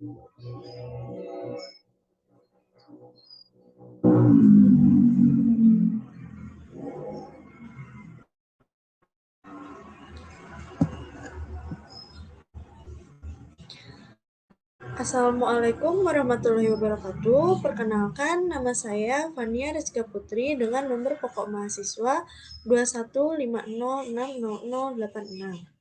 Assalamualaikum warahmatullahi wabarakatuh. Perkenalkan, nama saya Fania Rizka Putri dengan nomor pokok mahasiswa 215060086.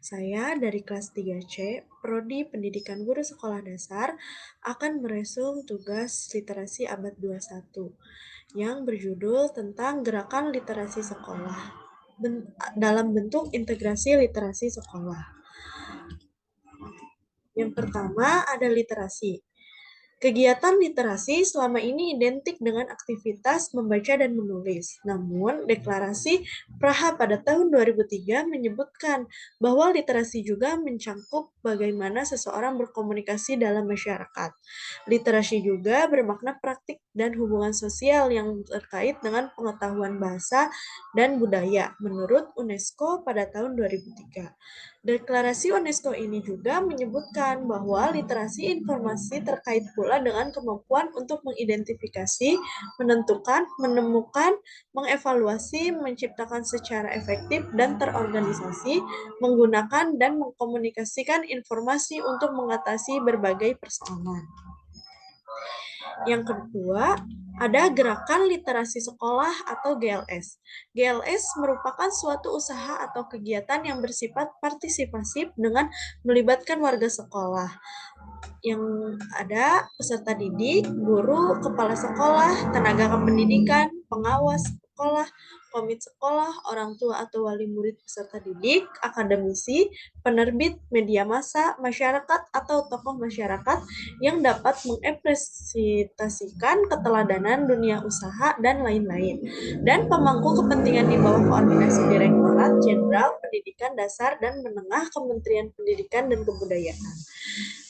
Saya dari kelas 3C, Prodi Pendidikan Guru Sekolah Dasar, akan meresum tugas literasi abad 21 yang berjudul tentang gerakan literasi sekolah dalam bentuk integrasi literasi sekolah. Yang pertama ada literasi. Kegiatan literasi selama ini identik dengan aktivitas membaca dan menulis. Namun, deklarasi Praha pada tahun 2003 menyebutkan bahwa literasi juga mencangkup bagaimana seseorang berkomunikasi dalam masyarakat. Literasi juga bermakna praktik dan hubungan sosial yang terkait dengan pengetahuan bahasa dan budaya menurut UNESCO pada tahun 2003. Deklarasi UNESCO ini juga menyebutkan bahwa literasi informasi terkait pula dengan kemampuan untuk mengidentifikasi, menentukan, menemukan, mengevaluasi, menciptakan secara efektif dan terorganisasi, menggunakan dan mengkomunikasikan informasi untuk mengatasi berbagai persoalan. Yang kedua, ada Gerakan Literasi Sekolah atau GLS. GLS merupakan suatu usaha atau kegiatan yang bersifat partisipasif dengan melibatkan warga sekolah. Yang ada peserta didik, guru, kepala sekolah, tenaga kependidikan, pengawas sekolah, komit sekolah, orang tua atau wali murid peserta didik, akademisi, penerbit, media massa, masyarakat atau tokoh masyarakat yang dapat mengekspresikan keteladanan dunia usaha dan lain-lain. Dan pemangku kepentingan di bawah koordinasi Direktorat Jenderal Pendidikan Dasar dan Menengah Kementerian Pendidikan dan Kebudayaan.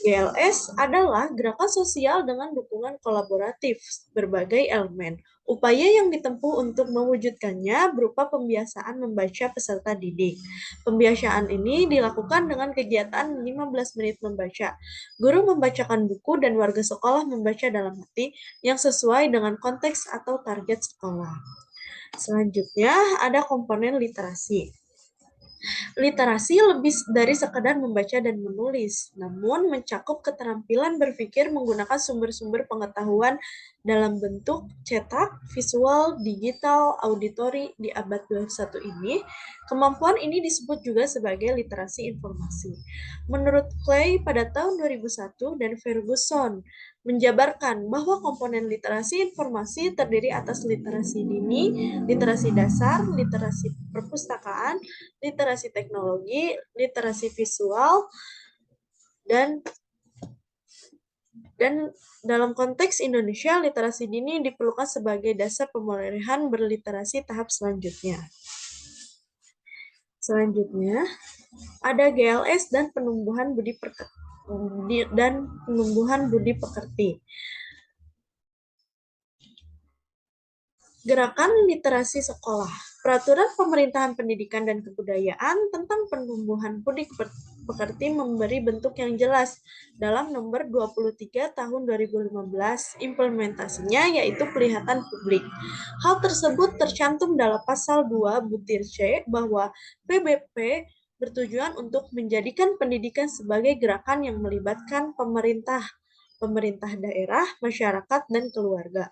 GLS adalah gerakan sosial dengan dukungan kolaboratif berbagai elemen. Upaya yang ditempuh untuk mewujudkannya berupa pembiasaan membaca peserta didik. Pembiasaan ini dilakukan dengan kegiatan 15 menit membaca. Guru membacakan buku dan warga sekolah membaca dalam hati yang sesuai dengan konteks atau target sekolah. Selanjutnya ada komponen literasi. Literasi lebih dari sekedar membaca dan menulis, namun mencakup keterampilan berpikir menggunakan sumber-sumber pengetahuan dalam bentuk cetak, visual, digital, auditori di abad 21 ini. Kemampuan ini disebut juga sebagai literasi informasi. Menurut Clay pada tahun 2001 dan Ferguson menjabarkan bahwa komponen literasi informasi terdiri atas literasi dini, literasi dasar, literasi perpustakaan, literasi teknologi, literasi visual, dan dalam konteks Indonesia, literasi dini diperlukan sebagai dasar pemulihan berliterasi tahap selanjutnya. Selanjutnya, ada GLS dan penumbuhan budi pekerti. Gerakan Literasi Sekolah. Peraturan Pemerintahan Pendidikan dan Kebudayaan tentang penumbuhan budi pekerti memberi bentuk yang jelas dalam nomor 23 tahun 2015. Implementasinya yaitu pelihatan publik. Hal tersebut tercantum dalam pasal 2 butir C bahwa PBP bertujuan untuk menjadikan pendidikan sebagai gerakan yang melibatkan pemerintah daerah, masyarakat, dan keluarga.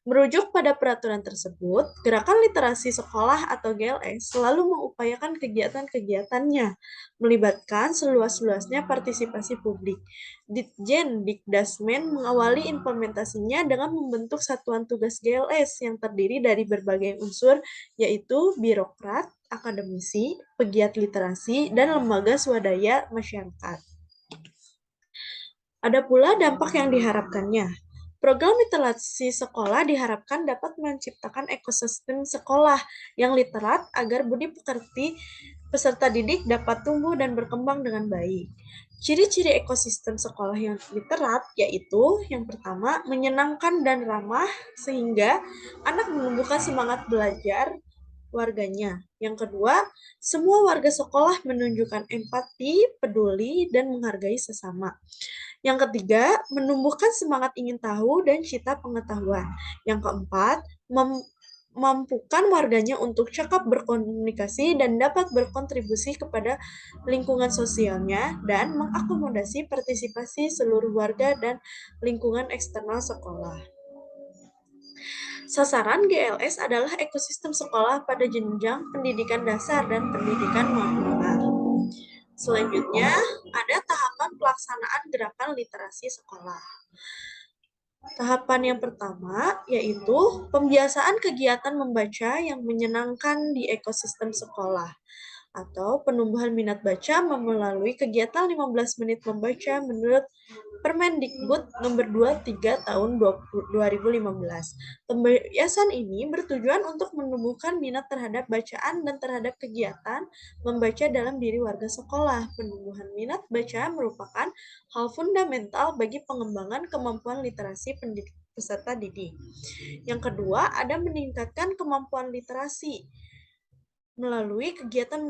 Merujuk pada peraturan tersebut, Gerakan Literasi Sekolah atau GLS selalu mengupayakan kegiatan-kegiatannya, melibatkan seluas-luasnya partisipasi publik. Ditjen Dikdasmen mengawali implementasinya dengan membentuk satuan tugas GLS yang terdiri dari berbagai unsur, yaitu birokrat, akademisi, pegiat literasi, dan lembaga swadaya masyarakat. Ada pula dampak yang diharapkannya. Program literasi sekolah diharapkan dapat menciptakan ekosistem sekolah yang literat agar budi pekerti peserta didik dapat tumbuh dan berkembang dengan baik. Ciri-ciri ekosistem sekolah yang literat yaitu yang pertama, menyenangkan dan ramah sehingga anak menumbuhkan semangat belajar warganya. Yang kedua, semua warga sekolah menunjukkan empati, peduli, dan menghargai sesama. Yang ketiga, menumbuhkan semangat ingin tahu dan cita pengetahuan. Yang keempat, mampukan warganya untuk cakap berkomunikasi dan dapat berkontribusi kepada lingkungan sosialnya dan mengakomodasi partisipasi seluruh warga dan lingkungan eksternal sekolah. Sasaran GLS adalah ekosistem sekolah pada jenjang pendidikan dasar dan pendidikan menengah. Selanjutnya, ada tahapan pelaksanaan gerakan literasi sekolah. Tahapan yang pertama yaitu pembiasaan kegiatan membaca yang menyenangkan di ekosistem sekolah atau penumbuhan minat baca melalui kegiatan 15 menit membaca menurut Permendikbud nomor 23 tahun 2015. Pembiasan ini bertujuan untuk menumbuhkan minat terhadap bacaan dan terhadap kegiatan membaca dalam diri warga sekolah. Penumbuhan minat baca merupakan hal fundamental bagi pengembangan kemampuan literasi peserta didik. Yang kedua, ada meningkatkan kemampuan literasi melalui kegiatan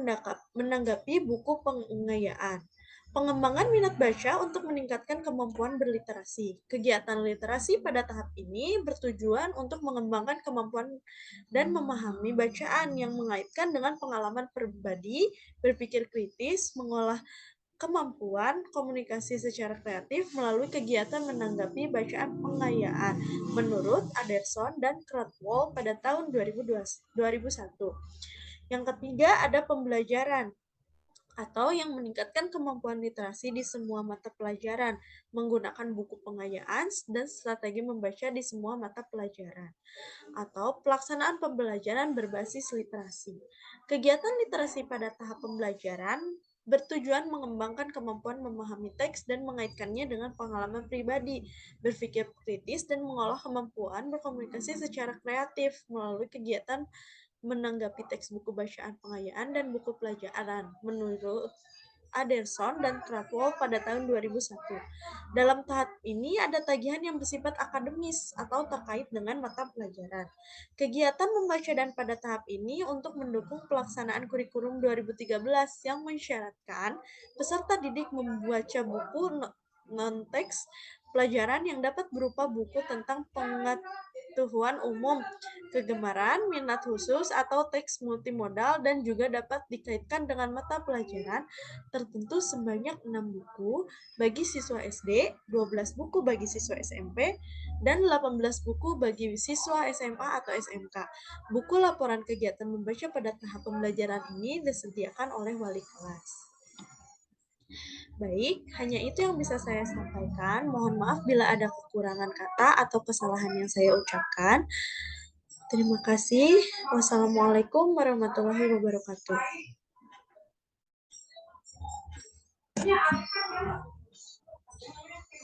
menanggapi buku pengayaan. Pengembangan minat baca untuk meningkatkan kemampuan berliterasi. Kegiatan literasi pada tahap ini bertujuan untuk mengembangkan kemampuan dan memahami bacaan yang mengaitkan dengan pengalaman pribadi, berpikir kritis, mengolah kemampuan komunikasi secara kreatif melalui kegiatan menanggapi bacaan pengayaan menurut Anderson dan Krathwohl pada tahun 2001. Yang ketiga ada pembelajaran atau yang meningkatkan kemampuan literasi di semua mata pelajaran, menggunakan buku pengayaan dan strategi membaca di semua mata pelajaran, atau pelaksanaan pembelajaran berbasis literasi. Kegiatan literasi pada tahap pembelajaran bertujuan mengembangkan kemampuan memahami teks dan mengaitkannya dengan pengalaman pribadi, berpikir kritis, dan mengolah kemampuan berkomunikasi secara kreatif melalui kegiatan menanggapi teks buku bacaan pengayaan dan buku pelajaran menurut Anderson dan Krathwohl pada tahun 2001. Dalam tahap ini ada tagihan yang bersifat akademis atau terkait dengan mata pelajaran. Kegiatan membaca dan pada tahap ini untuk mendukung pelaksanaan kurikulum 2013 yang mensyaratkan peserta didik membaca buku non-teks pelajaran yang dapat berupa buku tentang pengetahuan umum, kegemaran, minat khusus, atau teks multimodal dan juga dapat dikaitkan dengan mata pelajaran tertentu sebanyak 6 buku bagi siswa SD, 12 buku bagi siswa SMP, dan 18 buku bagi siswa SMA atau SMK. Buku laporan kegiatan membaca pada tahap pembelajaran ini disediakan oleh wali kelas. Baik, hanya itu yang bisa saya sampaikan. Mohon maaf bila ada kekurangan kata atau kesalahan yang saya ucapkan. Terima kasih. Wassalamualaikum warahmatullahi wabarakatuh.